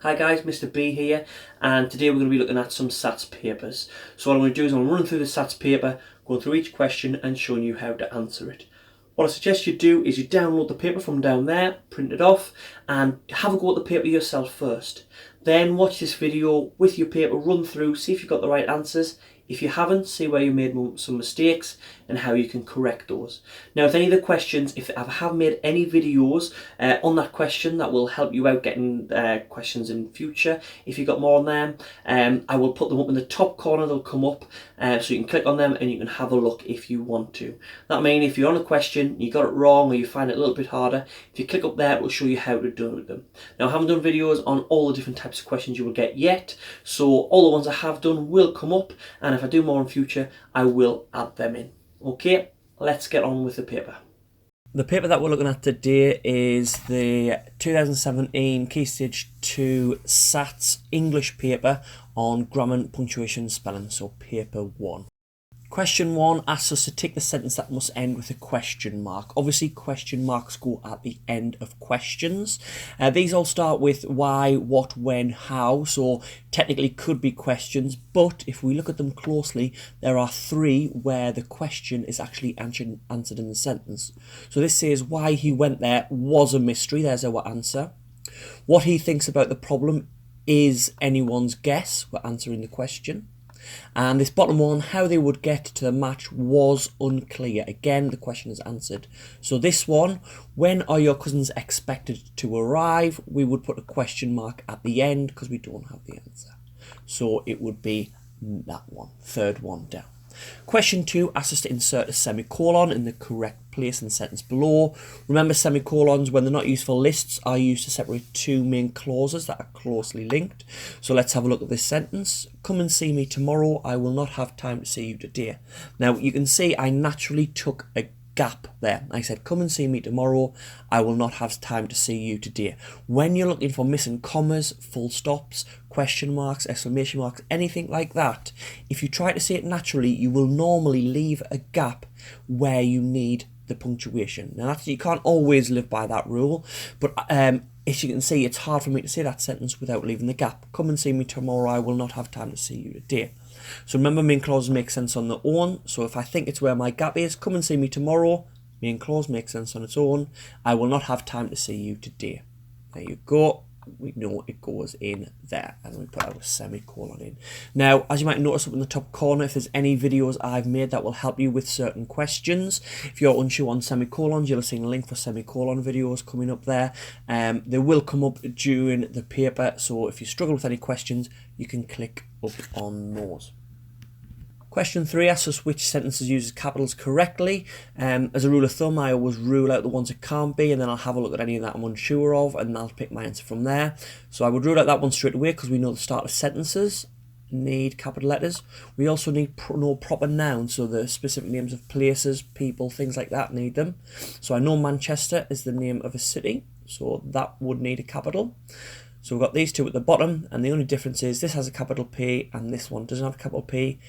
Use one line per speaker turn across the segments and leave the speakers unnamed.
Hi guys, Mr. B here, and today we're going to be looking at some SATs papers. So what I'm going to do is I'm running through the SATs paper, going through each question and showing you how to answer it. What I suggest you do is you download the paper from down there, print it off, and have a go at the paper yourself first. Then watch this video with your paper, run through, see if you've got the right answers. If you haven't, see where you made some mistakes and how you can correct those. Now, if any of the questions, if I have made any videos on that question that will help you out getting questions in future, if you've got more on them, I will put them up in the top corner. They'll come up so you can click on them and you can have a look if you want to. That means if you're on a question, you got it wrong or you find it a little bit harder, if you click up there, it will show you how to do them. Now, I haven't done videos on all the different types of questions you will get yet, so all the ones I have done will come up, and if I do more in future, I will add them in. Okay, let's get on with the paper. The paper that we're looking at today is the 2017 Key Stage 2 SATs English paper on grammar, punctuation, spelling, so paper 1. Question 1 asks us to tick the sentence that must end with a question mark. Obviously, question marks go at the end of questions. These all start with why, what, when, how, so technically could be questions, but if we look at them closely, there are 3 where the question is actually answered in the sentence. So this says why he went there was a mystery, there's our answer. What he thinks about the problem is anyone's guess, we're answering the question. And this bottom one, how they would get to the match was unclear. Again, the question is answered. So this one, when are your cousins expected to arrive? We would put a question mark at the end because we don't have the answer. So it would be that one, third one down. Question 2 asks us to insert a semicolon in the correct place in the sentence below. Remember, semicolons, when they're not used for lists, are used to separate 2 main clauses that are closely linked. So let's have a look at this sentence. Come and see me tomorrow. I will not have time to see you today. Now, you can see I naturally took a gap there. I said, come and see me tomorrow. I will not have time to see you today. When you're looking for missing commas, full stops, question marks, exclamation marks, anything like that, if you try to say it naturally, you will normally leave a gap where you need the punctuation. Now, you can't always live by that rule, but as you can see, it's hard for me to say that sentence without leaving the gap. Come and see me tomorrow. I will not have time to see you today. So remember, main clauses make sense on their own. So if I think it's where my gap is, come and see me tomorrow, main clause makes sense on its own. I will not have time to see you today. There you go. We know it goes in there, and we put our semicolon in. Now, as you might notice up in the top corner, if there's any videos I've made that will help you with certain questions, if you're unsure on semicolons, you'll have seen a link for semicolon videos coming up there. They will come up during the paper, so if you struggle with any questions, you can click up on those. Question 3 asks us which sentences uses capitals correctly. As a rule of thumb, I always rule out the ones it can't be, and then I'll have a look at any that I'm unsure of, and I'll pick my answer from there. So I would rule out that one straight away because we know the start of sentences need capital letters. We also need no proper nouns, so the specific names of places, people, things like that need them. So I know Manchester is the name of a city, so that would need a capital. So we've got these 2 at the bottom, and the only difference is this has a capital P and this one doesn't have a capital P.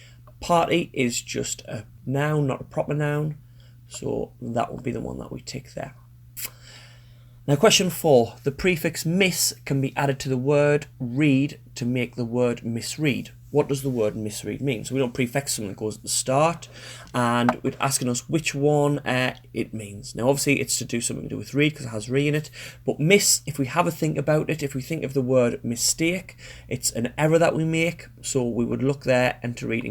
Party is just a noun, not a proper noun, so that will be the one that we tick there. Now, question 4. The prefix miss can be added to the word read to make the word misread. What does the word misread mean? So we don't prefix something that goes at the start, and it's asking us which one it means. Now, obviously, it's to do something to do with read because it has re in it, but miss, if we have a think about it, if we think of the word mistake, it's an error that we make, so we would look there and to read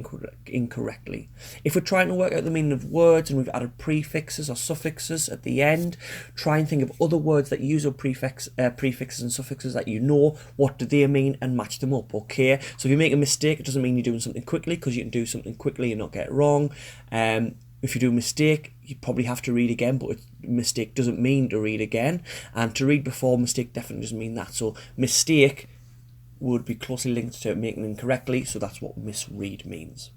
incorrectly. If we're trying to work out the meaning of words and we've added prefixes or suffixes at the end, try and think of other words that use prefixes and suffixes that you know, what do they mean, and match them up, okay? So if you make a mistake, it doesn't mean you're doing something quickly, because you can do something quickly and not get it wrong. If you do a mistake, you probably have to read again, but mistake doesn't mean to read again. And to read before mistake definitely doesn't mean that. So mistake would be closely linked to making incorrectly, so that's what misread means.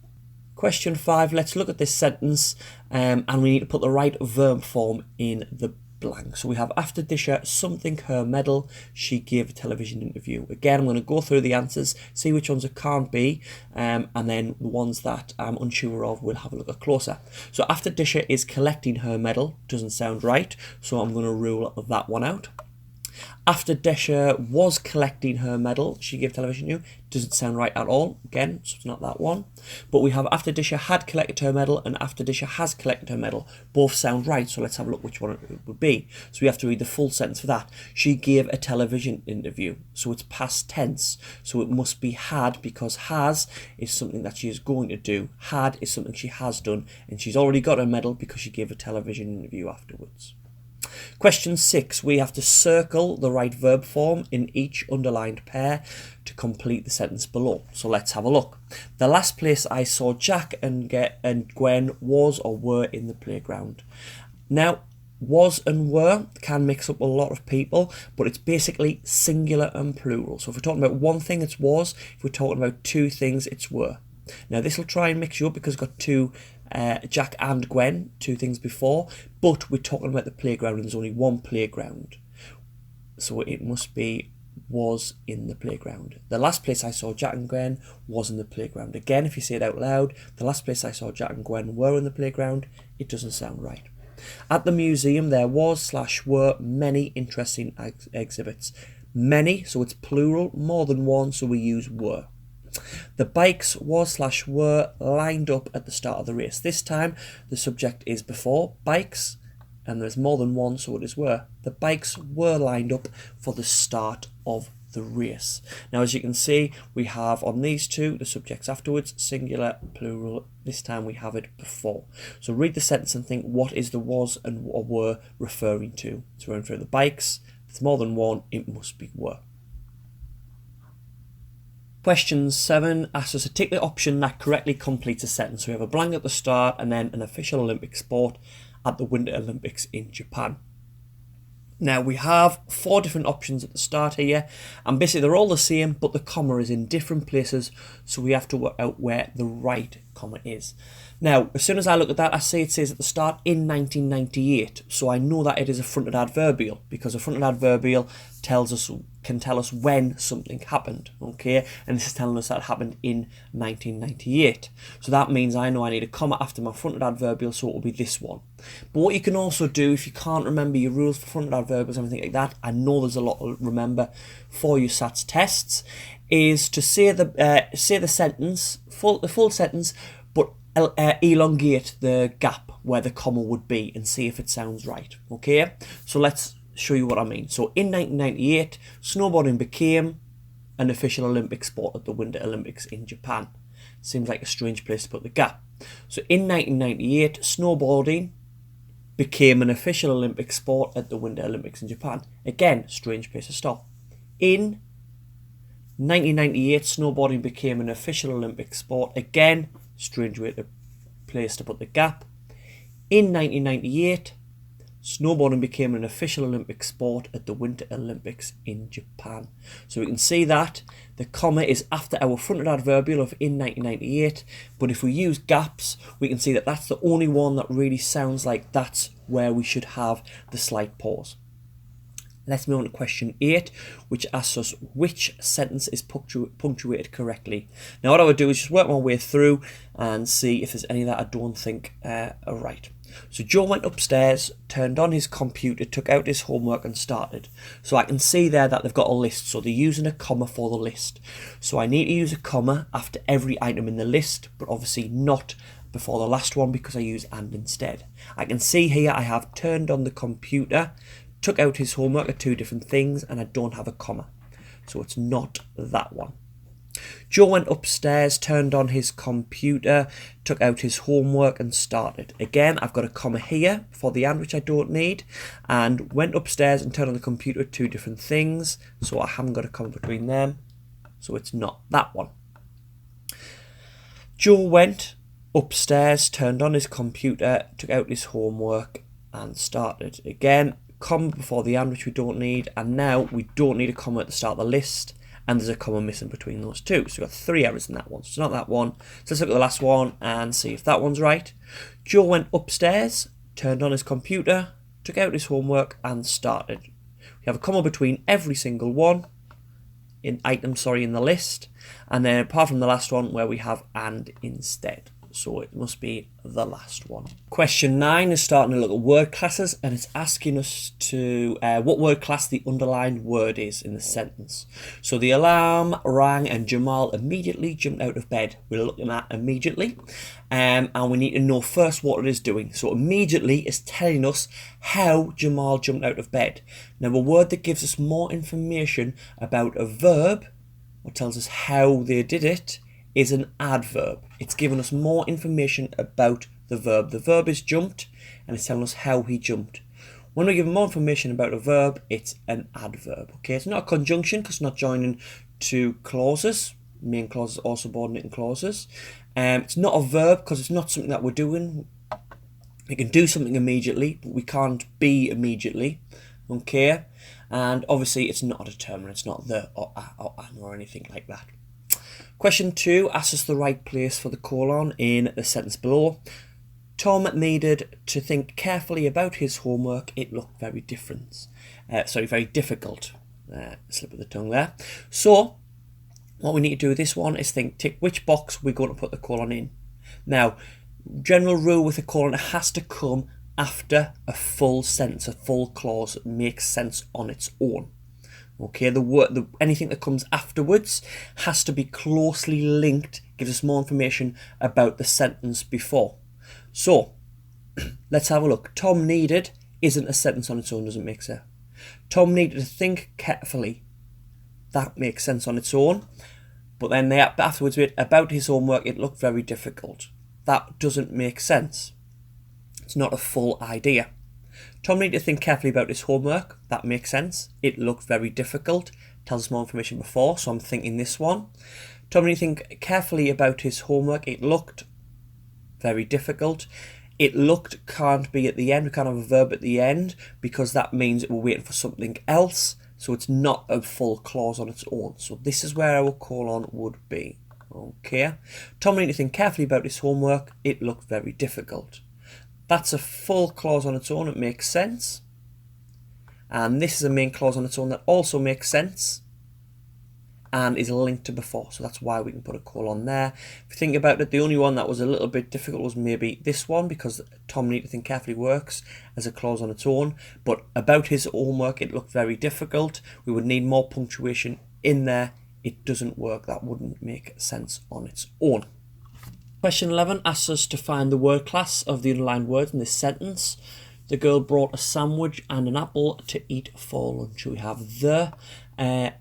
Question 5, let's look at this sentence, and we need to put the right verb form in the blank. So we have, after Disher something her medal, she gave a television interview. Again, I'm going to go through the answers, see which ones it can't be, and then the ones that I'm unsure of, we'll have a look at closer. So after Disher is collecting her medal, doesn't sound right, so I'm going to rule that one out.
After Desha was collecting her medal, she gave television to. Doesn't sound right at all. Again, so it's not that one. But we have after Desha had collected her medal and after Desha has collected her medal. Both sound right, so let's have a look which one it would be. So we have to read the full sentence for that. She gave a television interview. So it's past tense. So it must be had, because has is something that she is going to do. Had is something she has done. And she's already got her medal because she gave a television interview afterwards. Question 6, we have to circle the right verb form in each underlined pair to complete the sentence below. So let's have a look. The last place I saw Jack and Gwen was or were in the playground. Now, was and were can mix up a lot of people, but it's basically singular and plural. So if we're talking about one thing, it's was. If we're talking about two things, it's were. Now this will try and mix you up because it's got two Jack and Gwen, two things before, but we're talking about the playground and there's only one playground. So it must be was in the playground. The last place I saw Jack and Gwen was in the playground. Again, if you say it out loud, the last place I saw Jack and Gwen were in the playground, it doesn't sound right. At the museum there was/were many interesting exhibits. Many, so it's plural, more than one, so we use were. The bikes was/were lined up at the start of the race. This time the subject is before bikes and there's more than one, so it is were. The bikes were lined up for the start of the race. Now as you can see, we have on these two the subjects afterwards, singular, plural. This time we have it before. So read the sentence and think, what is the was and were referring to? It's referring to the bikes. If it's more than one, it must be were. Question 7 asks us to tick the option that correctly completes a sentence. So we have a blank at the start and then an official Olympic sport at the Winter Olympics in Japan. Now we have 4 different options at the start here, and basically they're all the same, but the comma is in different places, so we have to work out where the right comma is. Now, as soon as I look at that, I see it says at the start in 1998, so I know that it is a fronted adverbial, because a fronted adverbial can tell us when something happened, okay? And this is telling us that it happened in 1998. So that means I know I need a comma after my fronted adverbial, so it will be this one. But what you can also do, if you can't remember your rules for fronted adverbials and everything like that, I know there's a lot to remember for your SATs tests, is to say the sentence, the full sentence, but elongate the gap where the comma would be and see if it sounds right, okay? So let's show you what I mean. So in 1998, snowboarding became an official Olympic sport at the Winter Olympics in Japan. Seems like a strange place to put the gap. So in 1998, snowboarding became an official Olympic sport at the Winter Olympics in Japan. Again, strange place to stop. In 1998, snowboarding became an official Olympic sport. Again, strange place to put the gap. In 1998, snowboarding became an official Olympic sport at the Winter Olympics in Japan. So we can see that the comma is after our fronted adverbial of in 1998, but if we use gaps, we can see that that's the only one that really sounds like that's where we should have the slight pause. Let's move on to question 8, which asks us which sentence is punctuated correctly. Now what I would do is just work my way through and see if there's any that I don't think are right. So Joe went upstairs, turned on his computer, took out his homework and started. So I can see there that they've got a list, so they're using a comma for the list. So I need to use a comma after every item in the list, but obviously not before the last one because I use and instead. I can see here I have turned on the computer, took out his homework are 2 different things, and I don't have a comma. So it's not that one. Joe went upstairs, turned on his computer, took out his homework and started. Again, I've got a comma here for the and, which I don't need, and went upstairs and turned on the computer, 2 different things, so I haven't got a comma between them, so it's not that one. Joe went upstairs, turned on his computer, took out his homework and started. Again, comma before the and, which we don't need, and now we don't need a comma at the start of the list, and there's a comma missing between those 2. So we've got 3 errors in that one, so it's not that one. So let's look at the last one and see if that one's right. Joe went upstairs, turned on his computer, took out his homework and started. We have a comma between every single one in the list, and then apart from the last one where we have and instead. so it must be the last one. Question 9 is starting to look at word classes, and it's asking us to what word class the underlined word is in the sentence. So the alarm rang and Jamal immediately jumped out of bed. We're looking at immediately, and we need to know first what it is doing. So immediately is telling us how Jamal jumped out of bed. Now, a word that gives us more information about a verb, or tells us how they did it, is an adverb. It's giving us more information about the verb. The verb is jumped, and it's telling us how he jumped. When we give more information about a verb, it's an adverb. Okay, it's not a conjunction because it's not joining two clauses, main clauses or subordinating clauses. It's not a verb because it's not something that we're doing. We can do something immediately, but we can't be immediately. Okay, and obviously it's not a determinant. It's not the or a or an or anything like that. Question 2 asks us the right place for the colon in the sentence below. Tom needed to think carefully about his homework. It looked very different. Very difficult. Slip of the tongue there. So, what we need to do with this one is tick which box we're going to put the colon in. Now, general rule with a colon, it has to come after a full sentence, a full clause that makes sense on its own. Okay, anything that comes afterwards has to be closely linked, gives us more information about the sentence before. So, let's have a look. Tom needed isn't a sentence on its own, doesn't make sense. Tom needed to think carefully. That makes sense on its own. But then afterwards, about his homework, it looked very difficult. That doesn't make sense. It's not a full idea. Tom needed to think carefully about his homework. That makes sense. It looked very difficult. Tells us more information before, so I'm thinking this one. Tom needed to think carefully about his homework. It looked very difficult. It looked can't be at the end. We can't have a verb at the end because that means we're waiting for something else. So it's not a full clause on its own. So this is where our colon would be. Okay. Tom needed to think carefully about his homework. It looked very difficult. That's a full clause on its own. It makes sense. And this is a main clause on its own that also makes sense and is linked to before. So that's why we can put a colon there. If you think about it, the only one that was a little bit difficult was maybe this one because Tom needed to think carefully works as a clause on its own. But about his homework, it looked very difficult. We would need more punctuation in there. It doesn't work. That wouldn't make sense on its own. Question 11 asks us to find the word class of the underlined words in this sentence. The girl brought a sandwich and an apple to eat for lunch. We have the, at,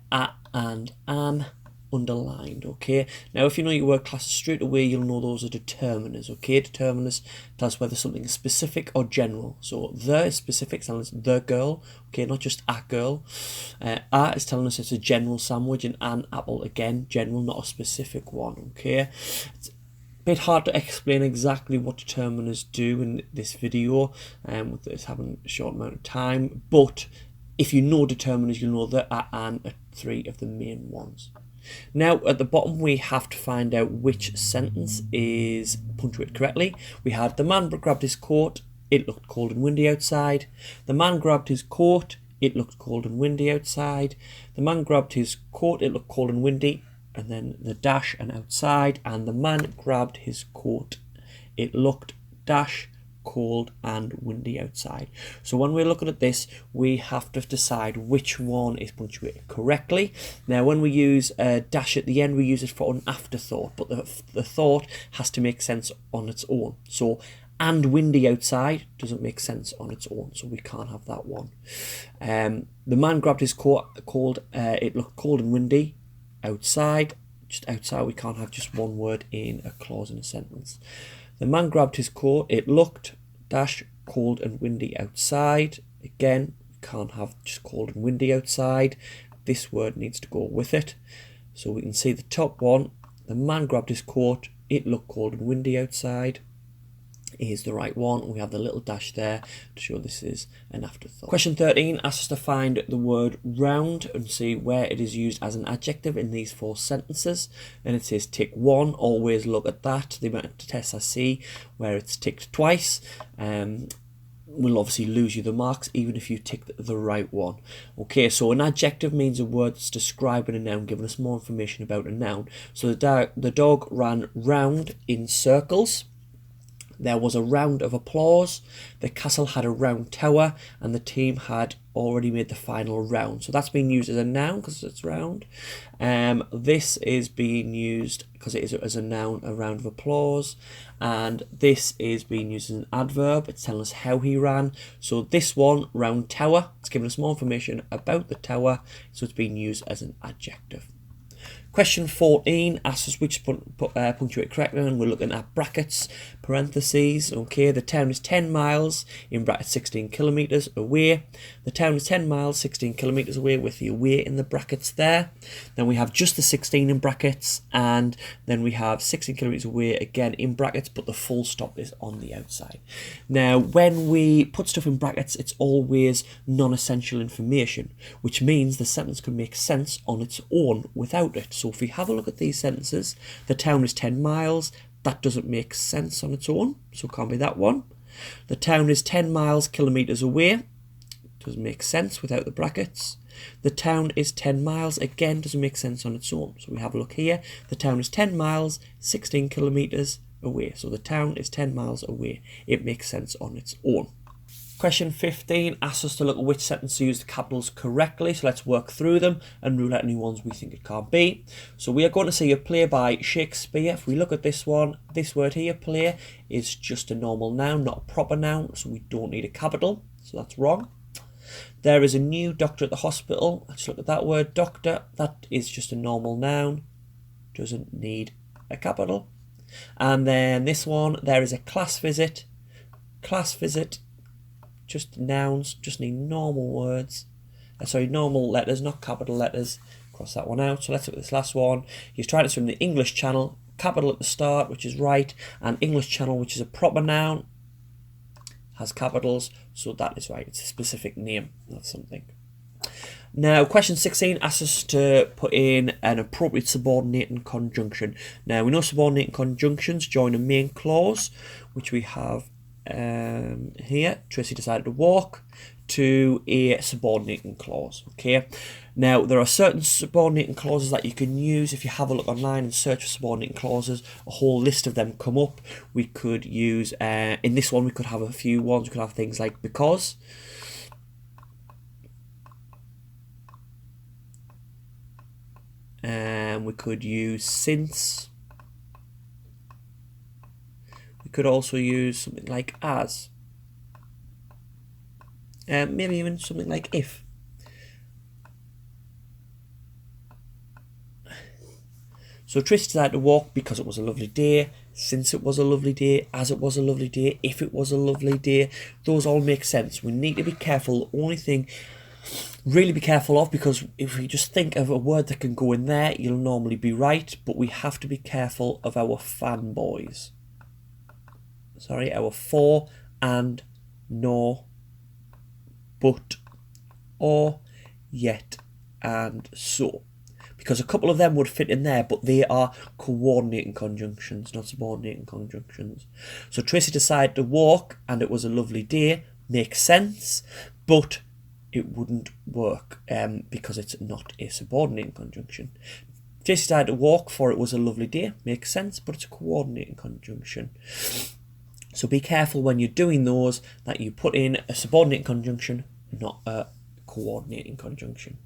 and an underlined. Okay. Now, if you know your word classes straight away, you'll know those are determiners. Okay. Determiners tell us whether something is specific or general. So the is specific, telling us the girl. Okay, not just a girl. A is telling us it's a general sandwich, and an apple again general, not a specific one. Okay. It's bit hard to explain exactly what determiners do in this video with this having a short amount of time, but if you know determiners, you'll know that and are three of the main ones. Now at the bottom we have to find out which sentence is punctuated correctly. We had the man grabbed his coat, it looked cold and windy outside. The man grabbed his coat, it looked cold and windy outside. The man grabbed his coat, it looked cold and windy, and then the dash and outside, and the man grabbed his coat. It looked dash cold and windy outside. So when we're looking at this, we have to decide which one is punctuated correctly. Now when we use a dash at the end, we use it for an afterthought, but the thought has to make sense on its own. So and windy outside doesn't make sense on its own, so we can't have that one. The man grabbed his coat, it looked cold and windy outside. Just outside, we can't have just one word in a clause in a sentence. The man grabbed his coat, it looked dash cold and windy outside. Again, we can't have just cold and windy outside. This word needs to go with it. So we can see the top one, the man grabbed his coat, it looked cold and windy outside. Is the right one. We have the little dash there to show this is an afterthought. Question 13 asks us to find the word round and see where it is used as an adjective in these four sentences. And it says tick 1, always look at that, the amount of tests I see where it's ticked twice. will obviously lose you the marks even if you tick the right one. Okay, so an adjective means a word that's describing a noun, giving us more information about a noun. So the dog ran round in circles. There was a round of applause. The castle had a round tower, and the team had already made the final round. So that's being used as a noun because it's round. This is being used because it is as a noun, a round of applause. And this is being used as an adverb. It's telling us how he ran. So this one, round tower, it's giving us more information about the tower. So it's being used as an adjective. Question 14 asks us which punctuate correctly, and we're looking at brackets, parentheses. Okay, the town is 10 miles, in brackets 16 kilometres away. The town is 10 miles, 16 kilometres away, with the away in the brackets there. Then we have just the 16 in brackets, and then we have 16 kilometres away again in brackets, but the full stop is on the outside. Now, when we put stuff in brackets, it's always non-essential information, which means the sentence can make sense on its own without it. So if we have a look at these sentences, the town is 10 miles, that doesn't make sense on its own, so it can't be that one. The town is 10 miles, kilometres away, doesn't make sense without the brackets. The town is 10 miles, again, doesn't make sense on its own. So we have a look here, the town is 10 miles, 16 kilometres away. So the town is 10 miles away. It makes sense on its own. Question 15 asks us to look at which sentence use the capitals correctly. So let's work through them and rule out any ones we think it can't be. So we are going to see a play by Shakespeare. If we look at this one, this word here, play, is just a normal noun, not a proper noun. So we don't need a capital. So that's wrong. There is a new doctor at the hospital. Let's look at that word, doctor. That is just a normal noun. Doesn't need a capital. And then this one, there is a class visit. Class visit. Just nouns, just need normal words. Normal letters, not capital letters. Cross that one out. So let's look at this last one. He's trying to swim the English Channel. Capital at the start, which is right. And English Channel, which is a proper noun, has capitals. So that is right. It's a specific name, not something. Now, question 16 asks us to put in an appropriate subordinating conjunction. Now, we know subordinating conjunctions join a main clause, which we have here. Tracy decided to walk, to a subordinating clause. Okay, now there are certain subordinating clauses that you can use. If you have a look online and search for subordinating clauses, a whole list of them come up. We could use in this one we could have a few ones. We could have things like because, we could use since. Could also use something like as, maybe even something like if. So Tracy decided to walk because it was a lovely day, since it was a lovely day, as it was a lovely day, if it was a lovely day. Those all make sense. We need to be careful. The only thing really be careful of, because if we just think of a word that can go in there, you'll normally be right, but we have to be careful of our fanboys. Sorry, our for, and, nor, but, or, yet, and so. Because a couple of them would fit in there, but they are coordinating conjunctions, not subordinating conjunctions. So Tracy decided to walk, and it was a lovely day, makes sense, but it wouldn't work because it's not a subordinating conjunction. Tracy decided to walk, for it was a lovely day, makes sense, but it's a coordinating conjunction. So be careful when you're doing those that you put in a subordinating conjunction, not a coordinating conjunction.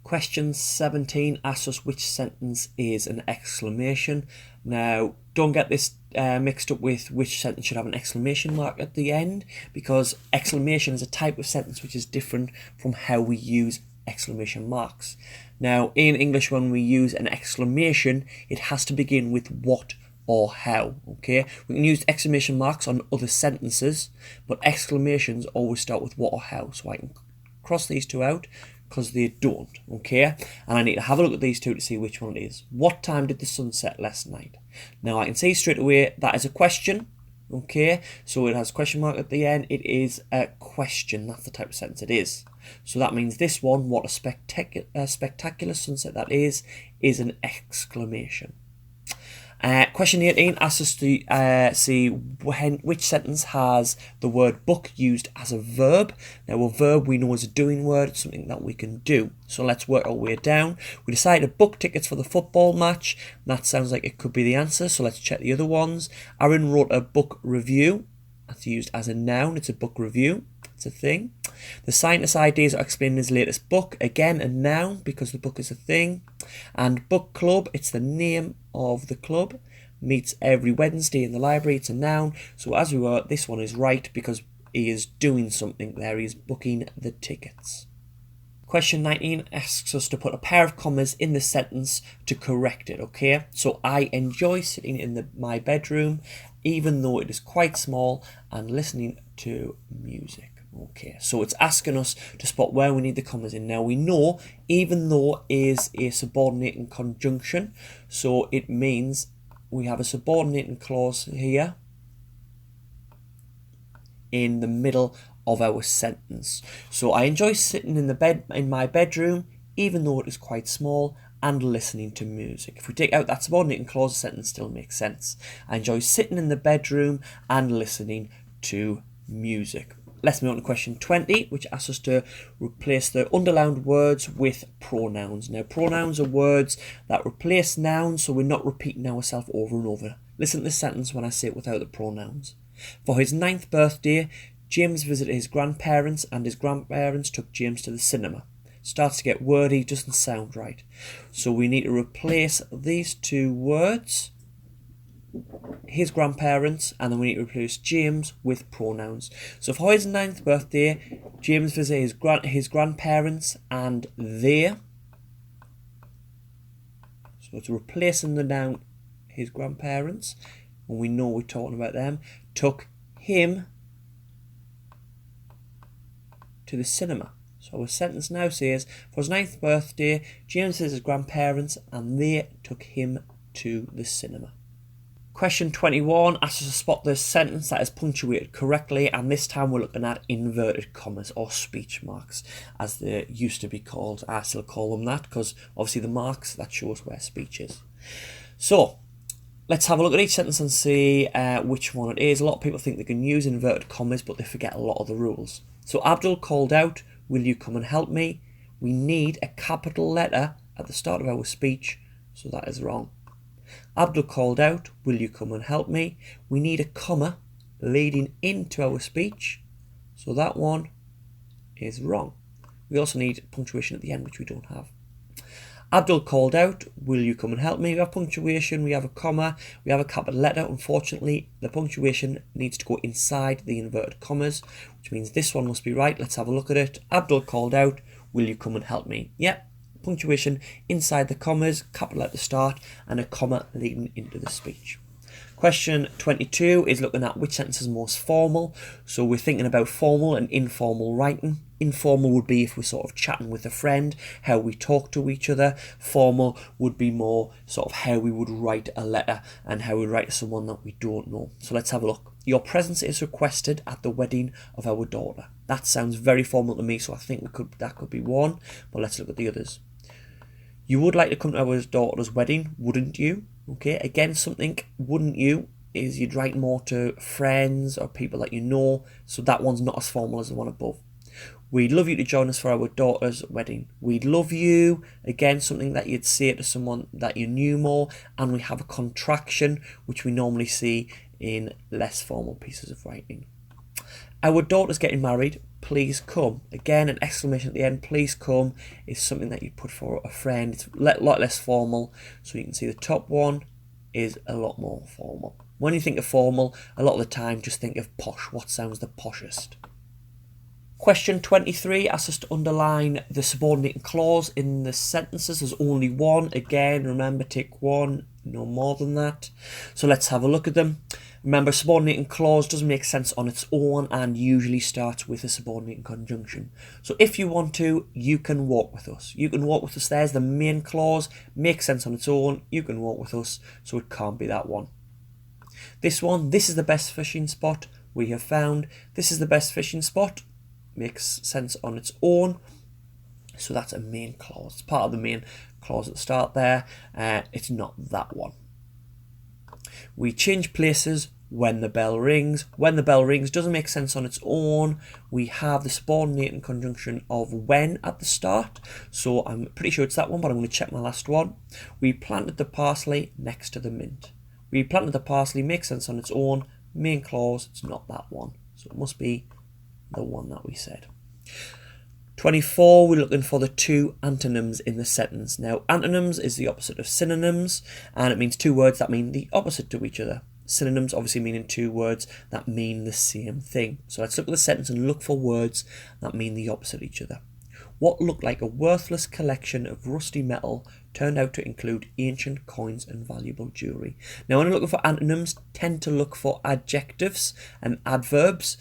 Question 17 asks us which sentence is an exclamation. Now, don't get this mixed up with which sentence should have an exclamation mark at the end, because exclamation is a type of sentence which is different from how we use exclamation marks. Now, in English, when we use an exclamation, it has to begin with what or how. Okay, we can use exclamation marks on other sentences, but exclamations always start with what or how. So I can cross these two out because they don't. Okay, and I need to have a look at these two to see which one it is. What time did the sun set last night? Now I can see straight away that is a question. Okay, so it has a question mark at the end. It is a question. That's the type of sentence it is. So that means this one, what a spectacular sunset that is an exclamation. Question 18 asks us to see which sentence has the word book used as a verb. Now, a verb we know is a doing word, it's something that we can do. So let's work our way down. We decided to book tickets for the football match. That sounds like it could be the answer, so let's check the other ones. Aaron wrote a book review. That's used as a noun, it's a book review. It's a thing. The scientist's ideas are explained in his latest book. Again, a noun because the book is a thing. And book club, it's the name of the club. Meets every Wednesday in the library, it's a noun. So as we were, this one is right because he is doing something there. He's booking the tickets. Question 19 asks us to put a pair of commas in the sentence to correct it, okay? So I enjoy sitting in my bedroom even though it is quite small and listening to music. Okay, so it's asking us to spot where we need the commas in. Now we know even though is a subordinating conjunction, so it means we have a subordinating clause here in the middle of our sentence. So I enjoy sitting in my bedroom even though it is quite small and listening to music. If we take out that subordinating clause, the sentence still makes sense. I enjoy sitting in the bedroom and listening to music. Let's move on to question 20, which asks us to replace the underlined words with pronouns. Now, pronouns are words that replace nouns, so we're not repeating ourselves over and over. Listen to this sentence when I say it without the pronouns. For his 9th birthday, James visited his grandparents and his grandparents took James to the cinema. Starts to get wordy, doesn't sound right. So we need to replace these two words, his grandparents, and then we need to replace James with pronouns. So for his 9th birthday, James visited his grandparents and they. So it's replacing the noun his grandparents, when we know we're talking about them, took him to the cinema. So our sentence now says, for his 9th birthday, James visited his grandparents and they took him to the cinema. Question 21 asks us to spot the sentence that is punctuated correctly, and this time we're looking at inverted commas or speech marks, as they used to be called. I still call them that because obviously the marks, that shows where speech is. So let's have a look at each sentence and see which one it is. A lot of people think they can use inverted commas, but they forget a lot of the rules. So Abdul called out, will you come and help me? We need a capital letter at the start of our speech, so that is wrong. Abdul called out, will you come and help me? We need a comma leading into our speech, so that one is wrong. We also need punctuation at the end, which we don't have. Abdul called out, will you come and help me? We have punctuation, we have a comma, we have a capital letter. Unfortunately, the punctuation needs to go inside the inverted commas, which means this one must be right. Let's have a look at it. Abdul called out, will you come and help me? Yep. Punctuation inside the commas, capital at the start, and a comma leading into the speech. Question 22 is looking at which sentence is most formal. So we're thinking about formal and informal writing. Informal would be if we're sort of chatting with a friend, how we talk to each other. Formal would be more sort of how we would write a letter and how we write to someone that we don't know. So let's have a look. Your presence is requested at the wedding of our daughter. That sounds very formal to me, so I think that could be one, but let's look at the others. You would like to come to our daughter's wedding, wouldn't you? Okay, again, something, wouldn't you, is you'd write more to friends or people that you know, so that one's not as formal as the one above. We'd love you to join us for our daughter's wedding. We'd love you, again, something that you'd say to someone that you knew more, and we have a contraction, which we normally see in less formal pieces of writing. Our daughter's getting married, please come. Again, an exclamation at the end, please come, is something that you'd put for a friend. It's a lot less formal, so you can see the top one is a lot more formal. When you think of formal, a lot of the time just think of posh. What sounds the poshest? Question 23 asks us to underline the subordinating clause in the sentences. There's only one. Again, remember, take one, no more than that. So let's have a look at them. Remember, subordinating clause doesn't make sense on its own and usually starts with a subordinating conjunction. So if you want to, you can walk with us. You can walk with us. There's the main clause. Makes sense on its own. You can walk with us. So it can't be that one. This one, this is the best fishing spot we have found. This is the best fishing spot. Makes sense on its own. So that's a main clause. It's part of the main clause at the start there. It's not that one. We change places when the bell rings. When the bell rings doesn't make sense on its own. We have the subordinating conjunction of when at the start. So I'm pretty sure it's that one, but I'm going to check my last one. We planted the parsley next to the mint. We planted the parsley makes sense on its own. Main clause, it's not that one. So it must be the one that we said. 24, we're looking for the two antonyms in the sentence. Now, antonyms is the opposite of synonyms, and it means two words that mean the opposite to each other. Synonyms obviously meaning two words that mean the same thing. So let's look at the sentence and look for words that mean the opposite of each other. What looked like a worthless collection of rusty metal turned out to include ancient coins and valuable jewellery. Now, when I'm looking for antonyms, tend to look for adjectives and adverbs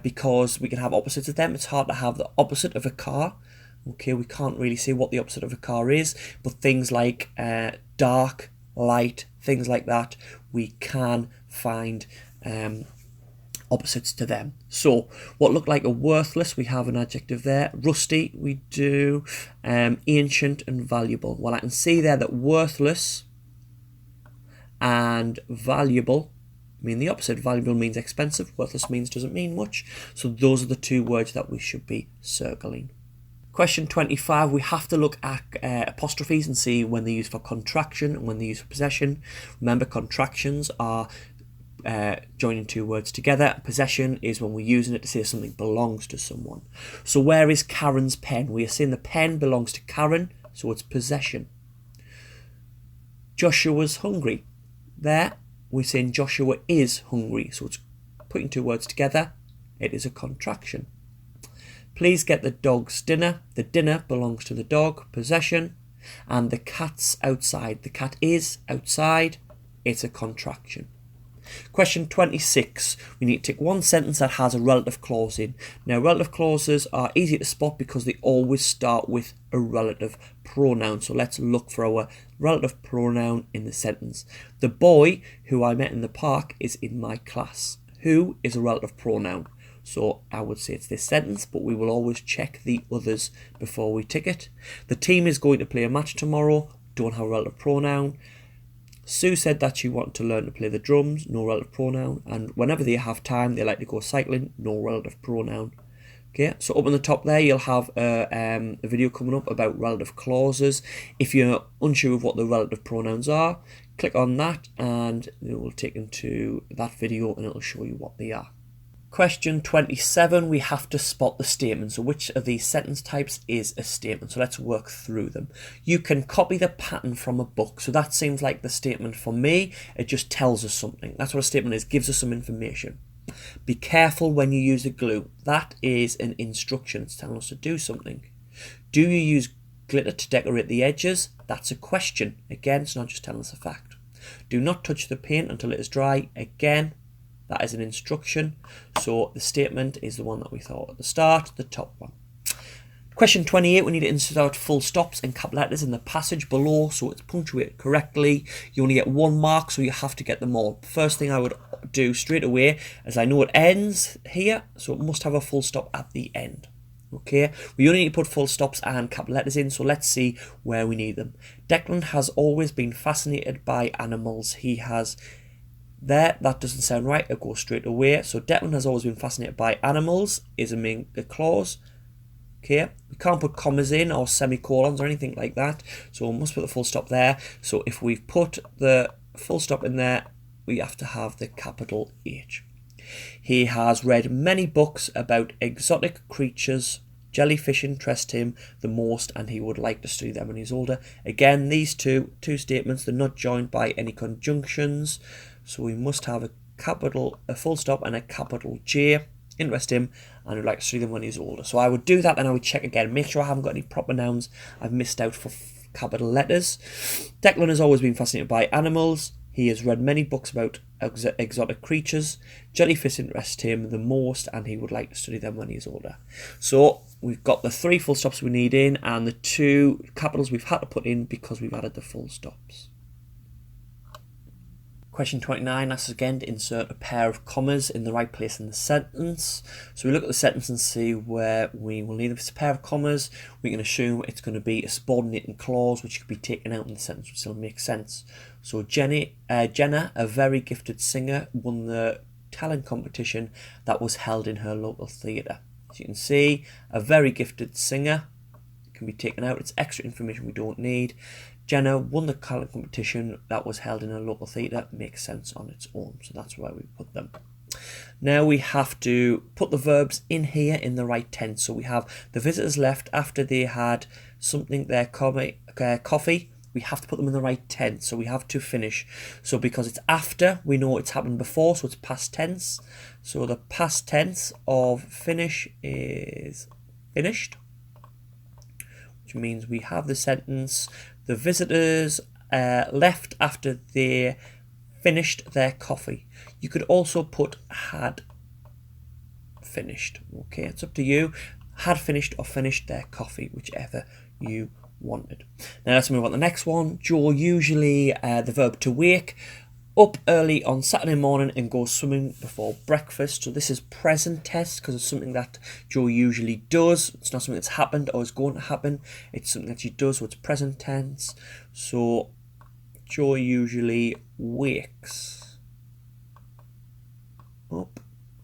because we can have opposites of them. It's hard to have the opposite of a car. Okay, we can't really say what the opposite of a car is, but things like dark, light, things like that, we can find opposites to them. So what looked like a worthless, we have an adjective there. Rusty, we do. Ancient and valuable. Well, I can see there that worthless and valuable mean the opposite. Valuable means expensive. Worthless means doesn't mean much. So those are the two words that we should be circling. Question 25, we have to look at apostrophes and see when they're used for contraction and when they're used for possession. Remember, contractions are joining two words together. Possession is when we're using it to say something belongs to someone. So where is Karen's pen? We are saying the pen belongs to Karen, so it's possession. Joshua's hungry. There, we're saying Joshua is hungry, so it's putting two words together. It is a contraction. Please get the dog's dinner. The dinner belongs to the dog, possession. And the cat's outside. The cat is outside. It's a contraction. Question 26. We need to take one sentence that has a relative clause in. Now, relative clauses are easy to spot because they always start with a relative pronoun. So let's look for our relative pronoun in the sentence. The boy who I met in the park is in my class. Who is a relative pronoun. So I would say it's this sentence, but we will always check the others before we tick it. The team is going to play a match tomorrow. Don't have a relative pronoun. Sue said that she wanted to learn to play the drums. No relative pronoun. And whenever they have time, they like to go cycling. No relative pronoun. Okay, so up on the top there, you'll have a video coming up about relative clauses. If you're unsure of what the relative pronouns are, click on that and it will take you to that video and it'll show you what they are. Question 27, we have to spot the statement. So which of these sentence types is a statement? So let's work through them. You can copy the pattern from a book. So that seems like the statement for me. It just tells us something. That's what a statement is, gives us some information. Be careful when you use a glue. That is an instruction. It's telling us to do something. Do you use glitter to decorate the edges? That's a question. Again, it's not just telling us a fact. Do not touch the paint until it is dry. Again, that is an instruction. So the statement is the one that we thought at the start, the top one. Question 28, we need to insert full stops and capital letters in the passage below so it's punctuated correctly. You only get 1 mark, so you have to get them all. First thing I would do straight away is I know it ends here, so it must have a full stop at the end. Okay, we only need to put full stops and capital letters in, so let's see where we need them. Declan has always been fascinated by animals. He has... There, that doesn't sound right. I'll go straight away. So Declan has always been fascinated by animals is a clause. Okay, we can't put commas in or semicolons or anything like that. So we must put the full stop there. So if we've put the full stop in there, we have to have the capital H. He has read many books about exotic creatures. Jellyfish interest him the most and he would like to study them when he's older. Again, these two statements, they're not joined by any conjunctions. So we must have a full stop and a capital J. Interest him and would like to study them when he's older. So I would do that and I would check again. Make sure I haven't got any proper nouns I've missed out for capital letters. Declan has always been fascinated by animals. He has read many books about exotic creatures. Jellyfish interest him the most and he would like to study them when he's older. So we've got the 3 full stops we need in and the 2 capitals we've had to put in because we've added the full stops. Question 29 asks us again to insert a pair of commas in the right place in the sentence. So we look at the sentence and see where we will need. If it's a pair of commas, we can assume it's going to be a subordinating clause which could be taken out in the sentence, which still makes sense. So Jenna, a very gifted singer, won the talent competition that was held in her local theatre. As you can see, a very gifted singer can be taken out. It's extra information we don't need. Jenna won the talent competition that was held in a local theatre. Makes sense on its own, so that's where we put them. Now we have to put the verbs in here in the right tense. So we have the visitors left after they had something, their coffee. We have to put them in the right tense, so we have to finish. So because it's after, we know it's happened before, so it's past tense. So the past tense of finish is finished, which means we have the sentence, the visitors left after they finished their coffee. You could also put had finished. Okay, it's up to you. Had finished or finished their coffee, whichever you wanted. Now let's move on to the next one. Joe usually, the verb to wake, up early on Saturday morning and go swimming before breakfast. So this is present tense because it's something that Joe usually does. It's not something that's happened or is going to happen. It's something that she does, so it's present tense. So Joe usually wakes up.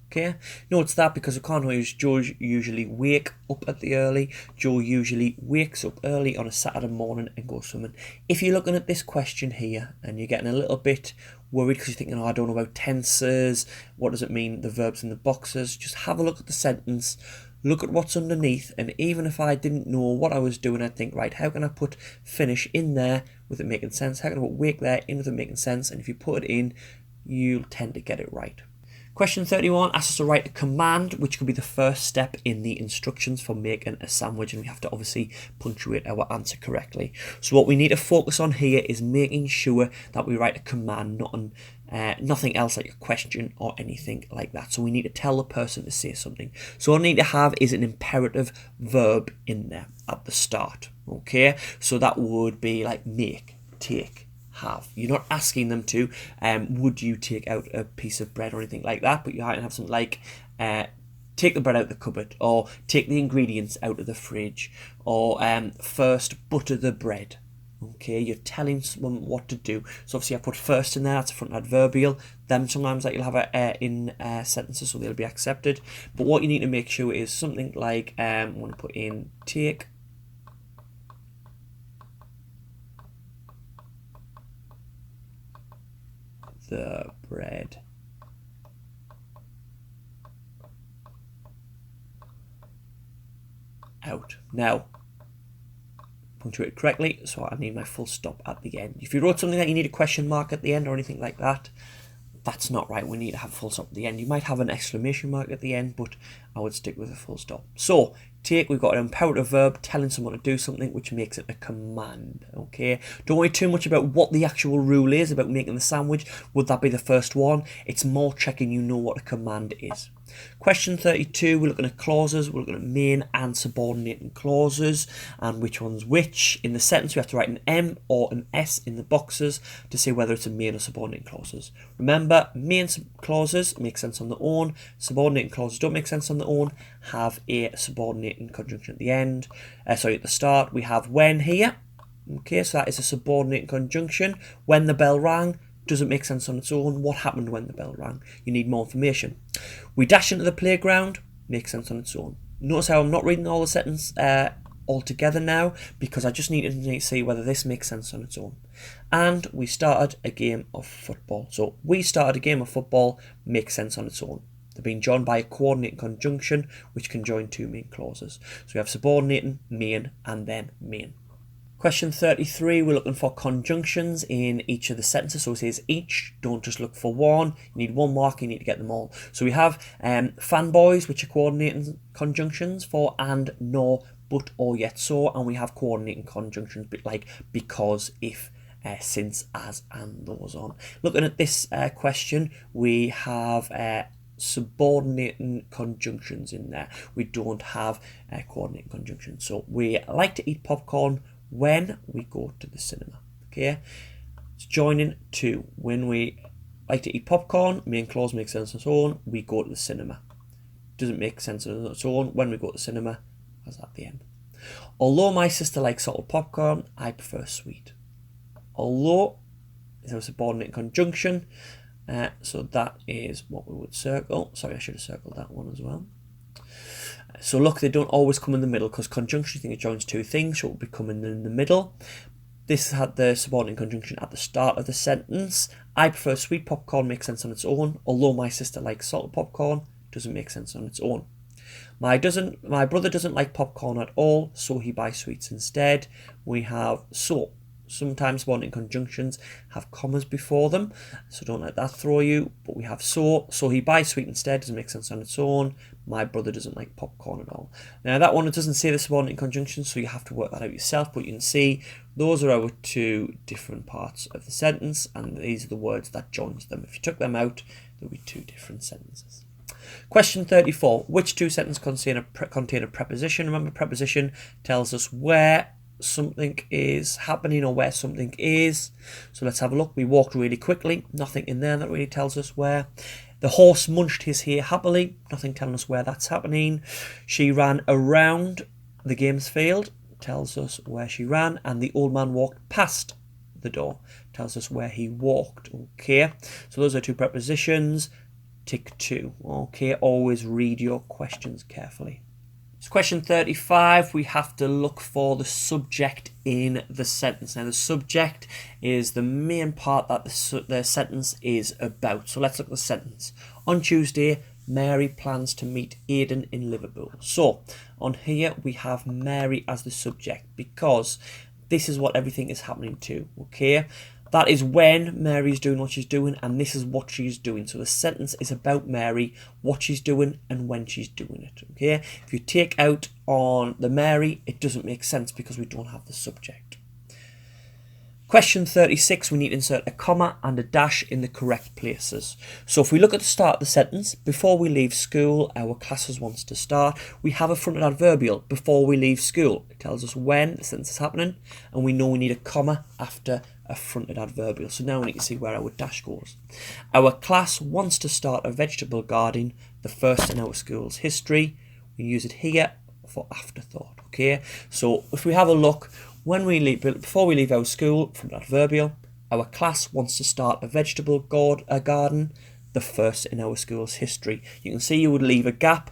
Okay, notice that because we can't use Joe usually wake up at the early. Joe usually wakes up early on a Saturday morning and goes swimming. If you're looking at this question here and you're getting a little bit worried because you're thinking, oh, I don't know about tenses, what does it mean, the verbs in the boxes, just have a look at the sentence, look at what's underneath, and even if I didn't know what I was doing, I'd think, right, how can I put finish in there with it making sense? How can I put wake there in with it making sense? And if you put it in, you'll tend to get it right. Question 31 asks us to write a command, which could be the first step in the instructions for making a sandwich, and we have to obviously punctuate our answer correctly. So what we need to focus on here is making sure that we write a command, not on nothing else like a question or anything like that. So we need to tell the person to say something. So what I need to have is an imperative verb in there at the start. Okay, so that would be like make, take, have. You're not asking them to, would you take out a piece of bread or anything like that, but you might have something like, take the bread out of the cupboard, or take the ingredients out of the fridge, or first butter the bread. Okay, you're telling someone what to do. So obviously I put first in there, that's a front adverbial. Them sometimes that you'll have in sentences, so they'll be accepted. But what you need to make sure is something like, I'm going to put in take the bread out. Now, punctuate it correctly, so I need my full stop at the end. If you wrote something that you need a question mark at the end or anything like that, that's not right. We need to have a full stop at the end. You might have an exclamation mark at the end, but I would stick with a full stop. So, take, we've got an imperative verb telling someone to do something, which makes it a command. Okay, don't worry too much about what the actual rule is about making the sandwich. Would that be the first one? It's more checking you know what a command is. Question 32, we're looking at clauses. We're looking at main and subordinating clauses and which one's which. In the sentence, we have to write an M or an S in the boxes to say whether it's a main or subordinating clauses. Remember, main clauses make sense on their own. Subordinating clauses don't make sense on their own. Have a subordinating conjunction at the end. At the start, we have when here. Okay, so that is a subordinating conjunction. When the bell rang. Doesn't make sense on its own. What happened when the bell rang? You need more information. We dash into the playground. Makes sense on its own. Notice how I'm not reading all the sentence all together now because I just need to see whether this makes sense on its own. And we started a game of football. So we started a game of football makes sense on its own. They're being joined by a coordinating conjunction which can join two main clauses. So we have subordinating, main, and then main. Question 33, we're looking for conjunctions in each of the sentences. So it says each, don't just look for one. You need one mark, you need to get them all. So we have fanboys, which are coordinating conjunctions for and, nor, but, or, yet, so. And we have coordinating conjunctions like because, if, since, as, and those on. Looking at this question, we have subordinating conjunctions in there. We don't have coordinating conjunctions. So we like to eat popcorn when we go to the cinema. Okay, it's joining to when we Like to eat popcorn. Main clause makes sense on its own. We go to the cinema. Doesn't make sense on its own. When we go to the cinema, that's at the end. Although my sister likes salted popcorn, I prefer sweet. Although is a subordinate conjunction, so that is what we would circle. Sorry, I should have circled that one as well. So look, they don't always come in the middle because conjunction, I think it joins two things, so it will be coming in the middle. This had the subordinate conjunction at the start of the sentence. I prefer sweet popcorn makes sense on its own, although my sister likes salted popcorn, doesn't make sense on its own. My brother doesn't like popcorn at all, so he buys sweets instead. We have so. Sometimes subordinate conjunctions have commas before them, so don't let that throw you. But we have so he buys sweet instead, doesn't make sense on its own. My brother doesn't like popcorn at all. Now that one, it doesn't say the subordinate conjunction, so you have to work that out yourself, but you can see those are our two different parts of the sentence, and these are the words that joins them. If you took them out, there would be two different sentences. Question 34. Which two sentences contain a preposition? Remember, preposition tells us where something is happening or where something is. So let's have a look. We walked really quickly. Nothing in there that really tells us where. The horse munched his hay happily. Nothing telling us where that's happening. She ran around the games field. Tells us where she ran. And the old man walked past the door. Tells us where he walked. Okay. So those are two prepositions. Tick 2. Okay. Always read your questions carefully. So question 35, we have to look for the subject in the sentence. Now the subject is the main part that the sentence is about. So let's look at the sentence. On Tuesday, Mary plans to meet Aidan in Liverpool. So on here we have Mary as the subject because this is what everything is happening to. Okay. That is when Mary's doing what she's doing, and this is what she's doing. So the sentence is about Mary, what she's doing, and when she's doing it. Okay? If you take out on the Mary, it doesn't make sense because we don't have the subject. Question 36, we need to insert a comma and a dash in the correct places. So if we look at the start of the sentence, before we leave school, our classes wants to start. We have a fronted adverbial, before we leave school. It tells us when the sentence is happening, and we know we need a comma after a fronted adverbial. So now we need to see where our dash goes. Our class wants to start a vegetable garden, the first in our school's history. We use it here for afterthought. Okay, so if we have a look, before we leave our school, from adverbial, our class wants to start a vegetable garden, the first in our school's history. You can see you would leave a gap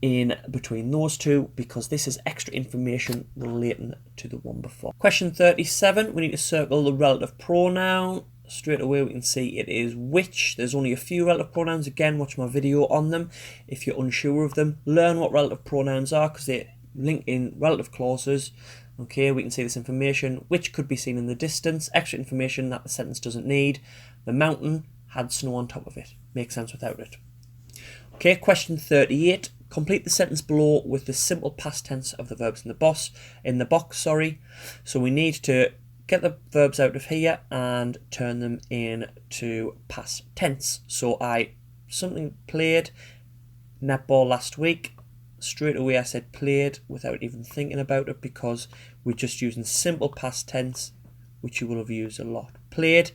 in between those two because this is extra information relating to the one before. Question 37, we need to circle the relative pronoun. Straight away we can see it is which. There's only a few relative pronouns. Again, watch my video on them if you're unsure of them. Learn what relative pronouns are because they link in relative clauses. Okay, we can see this information, which could be seen in the distance. Extra information that the sentence doesn't need. The mountain had snow on top of it. Makes sense without it. Okay, question 38. Complete the sentence below with the simple past tense of the verbs in the box. So we need to get the verbs out of here and turn them into past tense. So I played netball last week. Straight away I said played without even thinking about it because we're just using simple past tense, which you will have used a lot. Played,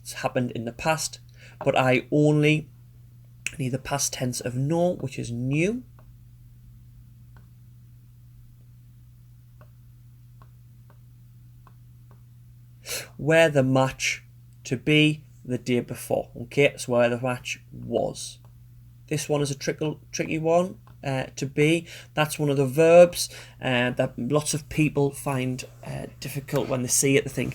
it's happened in the past, but I only need the past tense of know, which is new. Where the match to be the day before. Okay, so where the match was. This one is a tricky one. To be, that's one of the verbs that lots of people find difficult when they see it. They think,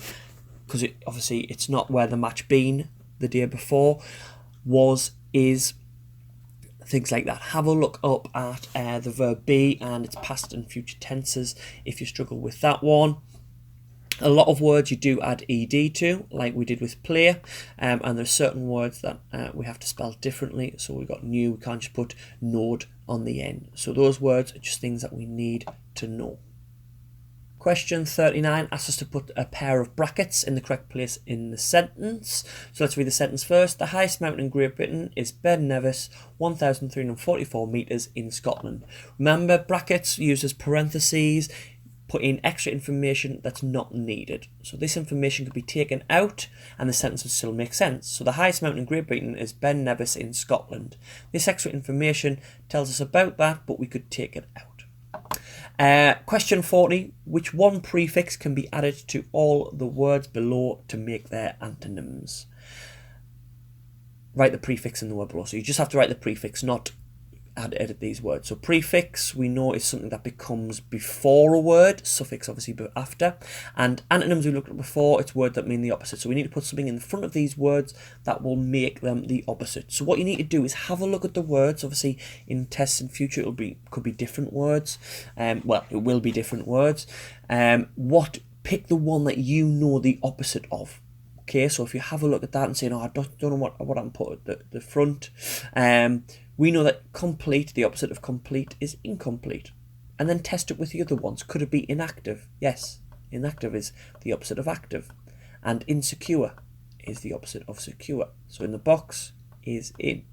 because obviously it's not where the match been the day before, was, is, things like that. Have a look up at the verb be and its past and future tenses if you struggle with that one. A lot of words you do add ed to, like we did with play, and there's certain words that we have to spell differently. So we've got new, we can't just put node on the end. So those words are just things that we need to know. Question 39 asks us to put a pair of brackets in the correct place in the sentence. So let's read the sentence first. The highest mountain in Great Britain is Ben Nevis, 1,344 metres in Scotland. Remember, brackets used as parentheses. put in extra information that's not needed. So this information could be taken out and the sentence would still make sense. So the highest mountain in Great Britain is Ben Nevis in Scotland. This extra information tells us about that, but we could take it out. Question 40. Which one prefix can be added to all the words below to make their antonyms? Write the prefix in the word below. So you just have to write the prefix, not edit these words. So prefix, we know, is something that becomes before a word. Suffix, obviously, but after. And antonyms, we looked at before, it's words that mean the opposite. So we need to put something in front of these words that will make them the opposite. So what you need to do is have a look at the words. Obviously, in tests in future, could be different words. Well, it will be different words. Pick the one that you know the opposite of. Okay, so if you have a look at that and say, no, I don't know what I'm put at the front, we know that complete, the opposite of complete, is incomplete. And then test it with the other ones. Could it be inactive? Yes, inactive is the opposite of active. And insecure is the opposite of secure. So in the box is in.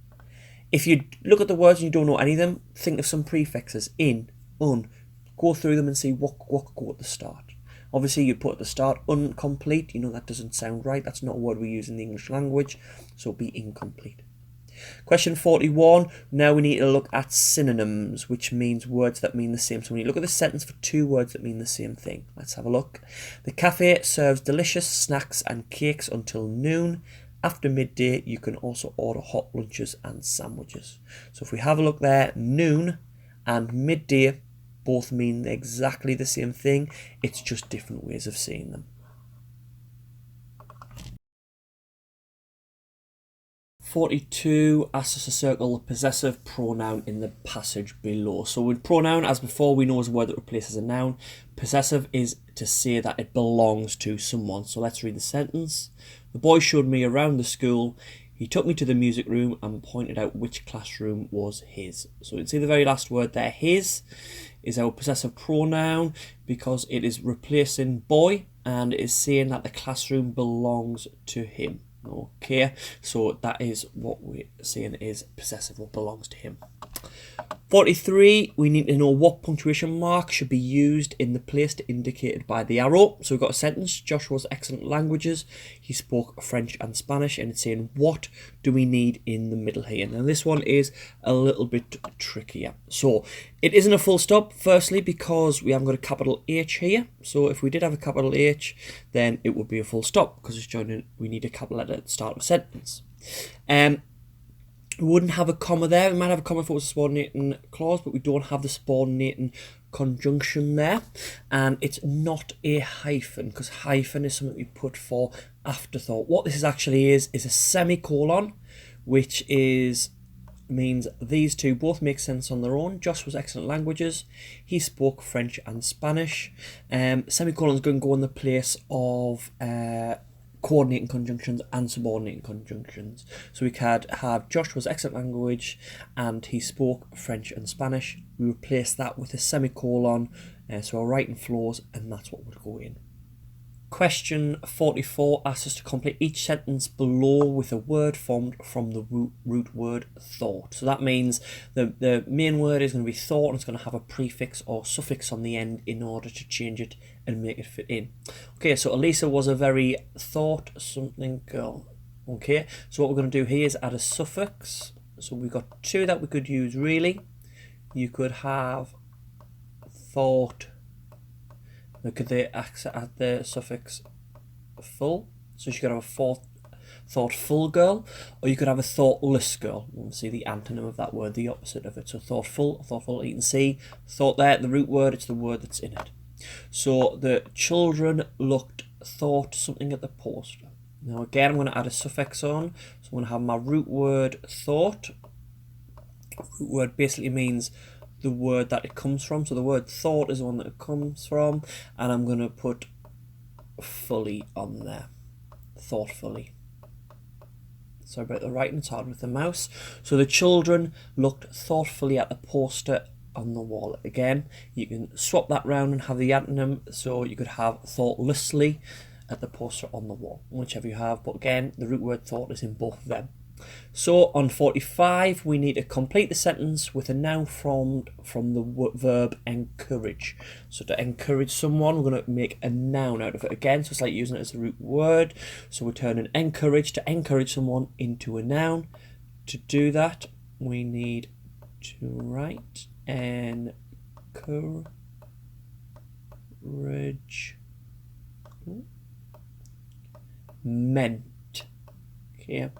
If you look at the words and you don't know any of them, think of some prefixes, in, un, go through them and see what go at the start. Obviously, you put at the start incomplete. You know that doesn't sound right. That's not a word we use in the English language. So it'll be incomplete. Question 41. Now we need to look at synonyms, which means words that mean the same. So when you look at the sentence for two words that mean the same thing. Let's have a look. The cafe serves delicious snacks and cakes until noon. After midday, you can also order hot lunches and sandwiches. So if we have a look there, noon and midday both mean exactly the same thing. It's just different ways of saying them. 42 asks us to circle the possessive pronoun in the passage below. So with pronoun, as before, we know is a word that replaces a noun. Possessive is to say that it belongs to someone. So let's read the sentence. The boy showed me around the school. He took me to the music room and pointed out which classroom was his. So you can see the very last word there, his, is our possessive pronoun because it is replacing boy and it is saying that the classroom belongs to him. Okay, so that is what we're saying is possessive or belongs to him. 43, we need to know what punctuation mark should be used in the place indicated by the arrow. So we've got a sentence, Joshua's excellent languages. He spoke French and Spanish, and it's saying what do we need in the middle here. Now this one is a little bit trickier. So it isn't a full stop, firstly, because we haven't got a capital H here. So if we did have a capital H, then it would be a full stop because it's joining, we need a capital letter at the start of a sentence. We wouldn't have a comma there. We might have a comma if it was a subordinating clause, but we don't have the subordinating conjunction there. And it's not a hyphen, because hyphen is something we put for afterthought. What this actually is a semicolon, which means these two both make sense on their own. Josh was excellent languages. He spoke French and Spanish. Semicolon is going to go in the place of coordinating conjunctions and subordinating conjunctions. So we could have Josh was excellent language and he spoke French and Spanish. We replace that with a semicolon, so our writing flows, and that's what would go in. Question 44 asks us to complete each sentence below with a word formed from the root word thought. So that means the main word is going to be thought, and it's going to have a prefix or suffix on the end in order to change it and make it fit in. Okay, so Elisa was a very thought something girl. Okay, so what we're going to do here is add a suffix. So we've got two that we could use really. You could have thought. Now could they add the suffix full? So you could have a thoughtful girl, or you could have a thoughtless girl. We'll see the antonym of that word, the opposite of it. So thoughtful, you can see thought there, the root word, it's the word that's in it. So the children thought something at the poster. Now again, I'm going to add a suffix on. So I'm going to have my root word thought. Root word basically means the word that it comes from. So the word thought is the one that it comes from, and I'm going to put fully on there. Thoughtfully. Sorry about the writing, it's hard with the mouse. So the children looked thoughtfully at the poster on the wall. Again, you can swap that round and have the antonym, so you could have thoughtlessly at the poster on the wall, whichever you have. But again, the root word thought is in both of them. So on 45, we need to complete the sentence with a noun from the verb encourage. So to encourage someone, we're going to make a noun out of it again. So it's like using it as a root word. So we turn an encourage to encourage someone into a noun. To do that, we need to write encourage. Meant. Okay.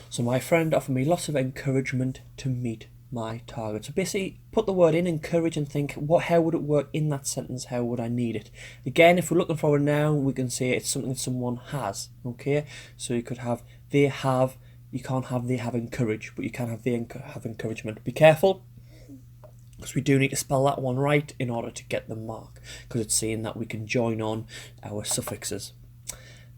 So my friend offered me lots of encouragement to meet my target. So basically put the word in encourage and think how would it work in that sentence, how would I need it. Again, if we're looking for a noun, we can say it's something that someone has. Okay, so you could have they have, you can't have they have encourage, but you can have they have encouragement. Be careful, because we do need to spell that one right in order to get the mark, because it's saying that we can join on our suffixes.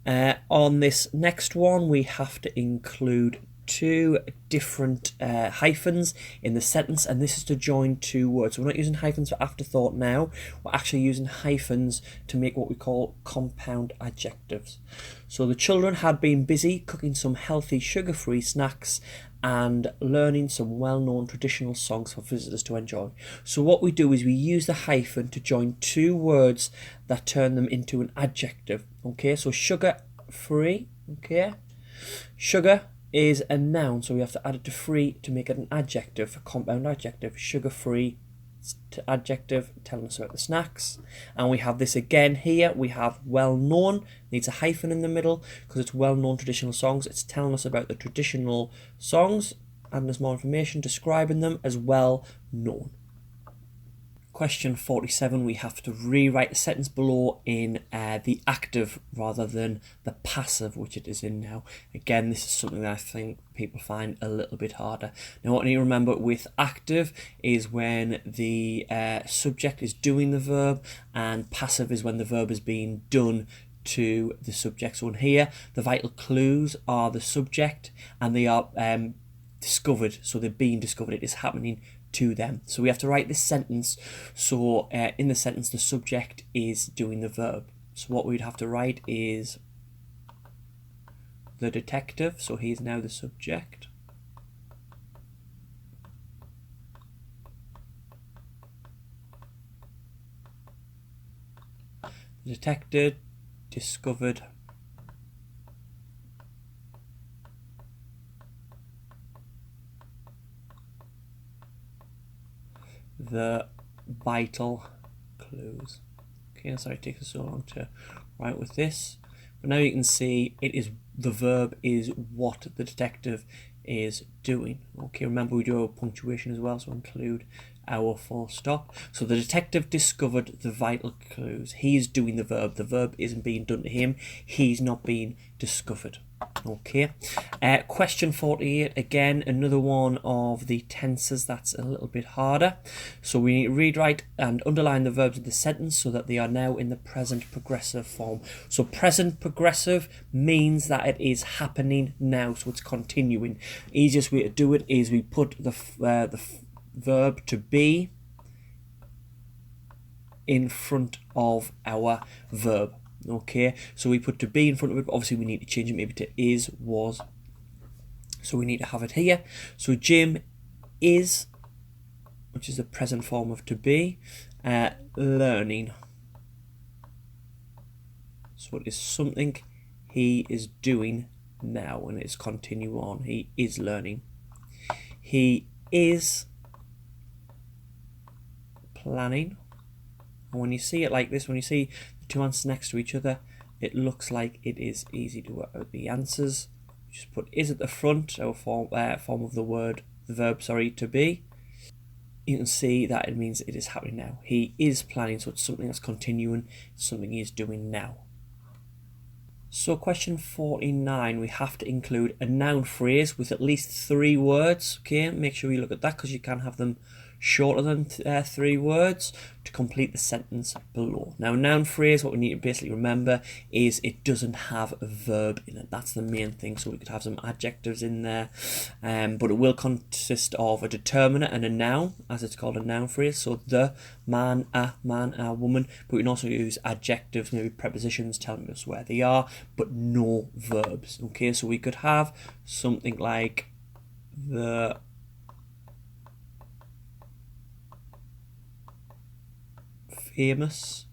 On this next one, we have to include two different hyphens in the sentence, and this is to join two words. So we're not using hyphens for afterthought now, we're actually using hyphens to make what we call compound adjectives. So the children had been busy cooking some healthy sugar-free snacks and learning some well-known traditional songs for visitors to enjoy. So what we do is we use the hyphen to join two words that turn them into an adjective. Okay, so sugar-free, okay? Sugar is a noun, so we have to add it to free to make it an adjective, a compound adjective. Sugar-free to adjective, telling us about the snacks. And we have this again here, we have well-known, needs a hyphen in the middle because it's well-known traditional songs. It's telling us about the traditional songs, and there's more information describing them as well-known. Question 47, we have to rewrite the sentence below in the active rather than the passive, which it is in now. Again, this is something that I think people find a little bit harder. Now, what you need to remember with active is when the subject is doing the verb, and passive is when the verb is being done to the subject. So in here, the vital clues are the subject, and they are discovered, so they're being discovered. It is happening to them. So we have to write this sentence, so in the sentence the subject is doing the verb. So what we'd have to write is the detective, so he is now the subject. The detective discovered the vital clues. Okay, sorry it takes us so long to write with this, but now you can see it is the verb is what the detective is doing. Okay, remember we do our punctuation as well, so include our full stop. So the detective discovered the vital clues. He is doing the verb isn't being done to him, he's not being discovered. Okay, question 48, again another one of the tenses that's a little bit harder. So we need to read, write and underline the verbs of the sentence so that they are now in the present progressive form. So present progressive means that it is happening now, so it's continuing. Easiest way to do it is we put the verb to be in front of our verb. Okay, so we put to be in front of it, but obviously we need to change it maybe to is, was. So we need to have it here. So Jim is, which is the present form of to be, learning. So it is something he is doing now, and it's continue on. He is learning. He is planning. And when you see it like this, when you see two answers next to each other, it looks like it is easy to work out the answers. Just put is at the front, our form of the verb, to be. You can see that it means it is happening now. He is planning, so it's something that's continuing, something he is doing now. So question 49, we have to include a noun phrase with at least 3 words. Okay, make sure you look at that because you can have them shorter than 3 words to complete the sentence below. Now, noun phrase, what we need to basically remember is it doesn't have a verb in it. That's the main thing. So we could have some adjectives in there, but it will consist of a determiner and a noun, as it's called a noun phrase. So the, man, a woman. But we can also use adjectives, maybe prepositions telling us where they are. but no verbs. Okay, so we could have something like the famous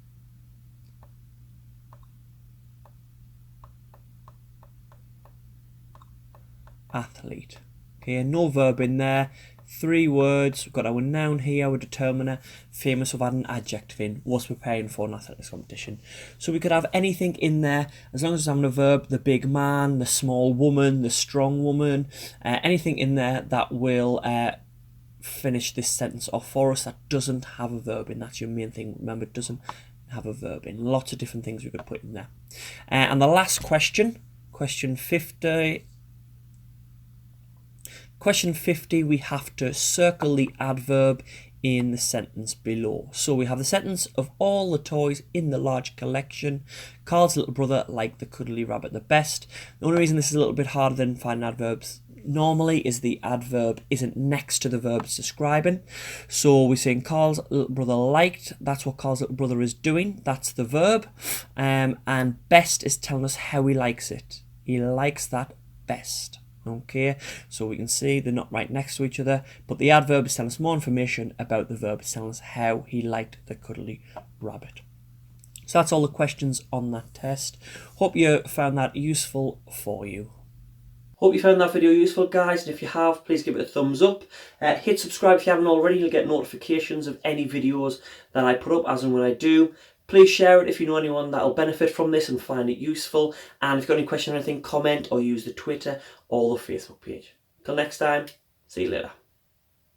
athlete. Okay, no verb in there. 3 words. We've got our noun here, our determiner. Famous, we've had an adjective in. Was preparing for an athletics competition. So we could have anything in there as long as it's having a verb. The big man, the small woman, the strong woman. Anything in there that will finish this sentence off for us that doesn't have a verb in. That's your main thing. Remember, it doesn't have a verb in. Lots of different things we could put in there. And the last question, question 50. Question 50, we have to circle the adverb in the sentence below. So we have the sentence: of all the toys in the large collection, Carl's little brother liked the cuddly rabbit the best. The only reason this is a little bit harder than finding adverbs normally is the adverb isn't next to the verb it's describing. So we're saying Carl's little brother liked, that's what Carl's little brother is doing, that's the verb. And best is telling us how he likes it. He likes that best. Okay, so we can see they're not right next to each other, but the adverb is telling us more information about the verb. It's telling us how he liked the cuddly rabbit. So that's all the questions on that test. Hope you found that useful for you.
Hope you found that video useful, guys, and if you have, please give it a thumbs up. Hit subscribe if you haven't already. You'll get notifications of any videos that I put up as and when I do. Please share it if you know anyone that will benefit from this and find it useful. And if you've got any questions or anything, comment or use the Twitter or the Facebook page. Till next time, see you later.